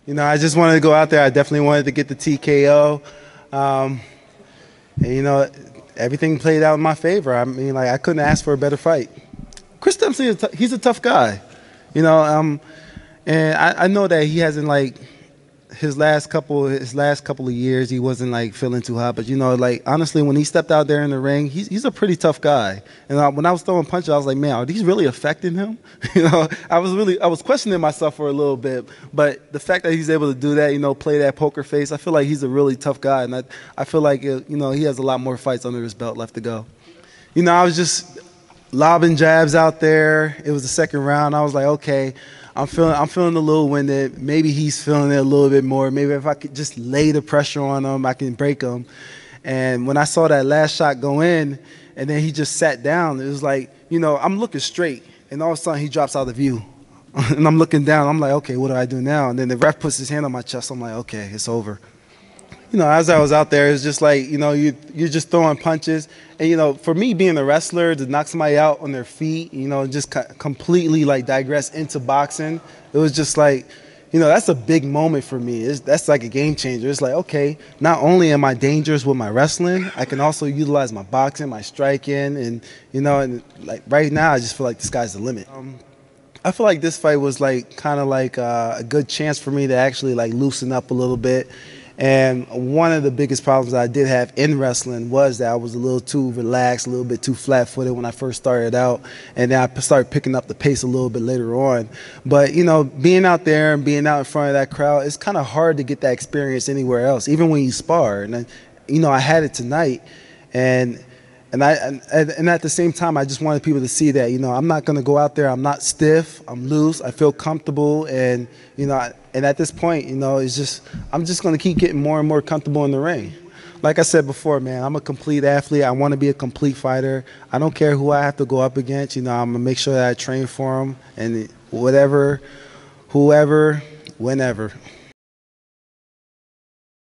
You know, I just wanted to go out there. I definitely wanted to get the TKO. And, you know, everything played out in my favor. I mean, like, I couldn't ask for a better fight. Chris Dempsey, he's a tough guy. You know, and I know that he hasn't, like, his last couple of years, he wasn't like feeling too hot. But you know, like honestly, when he stepped out there in the ring, he's a pretty tough guy. And when I was throwing punches, I was like, man, are these really affecting him? You know, I was questioning myself for a little bit. But the fact that he's able to do that, you know, play that poker face, I feel like he's a really tough guy, and I feel like you know, he has a lot more fights under his belt left to go. You know, I was just lobbing jabs out there. It was the second round. I was like, okay, I'm feeling a little winded. Maybe he's feeling it a little bit more. Maybe if I could just lay the pressure on him, I can break him. And when I saw that last shot go in, and then he just sat down, it was like, you know, I'm looking straight, and all of a sudden he drops out of view. And I'm looking down. I'm like, okay, what do I do now? And then the ref puts his hand on my chest. I'm like, okay, it's over. You know, as I was out there, it's just like, you know, you're just throwing punches. And, you know, for me being a wrestler, to knock somebody out on their feet, you know, just completely, like, digress into boxing, it was just like, you know, that's a big moment for me. That's like a game changer. It's like, okay, not only am I dangerous with my wrestling, I can also utilize my boxing, my striking, and, you know, and, like, right now I just feel like the sky's the limit. I feel like this fight was, like, kind of like a good chance for me to actually, like, loosen up a little bit. And one of the biggest problems I did have in wrestling was that I was a little too relaxed, a little bit too flat-footed when I first started out, and then I started picking up the pace a little bit later on. But, you know, being out there and being out in front of that crowd, it's kind of hard to get that experience anywhere else, even when you spar. And, you know, I had it tonight, and at the same time, I just wanted people to see that, you know, I'm not going to go out there. I'm not stiff. I'm loose. I feel comfortable. And, you know, and at this point, you know, it's just, I'm just going to keep getting more and more comfortable in the ring. Like I said before, man, I'm a complete athlete. I want to be a complete fighter. I don't care who I have to go up against. You know, I'm going to make sure that I train for them, and whatever, whoever, whenever.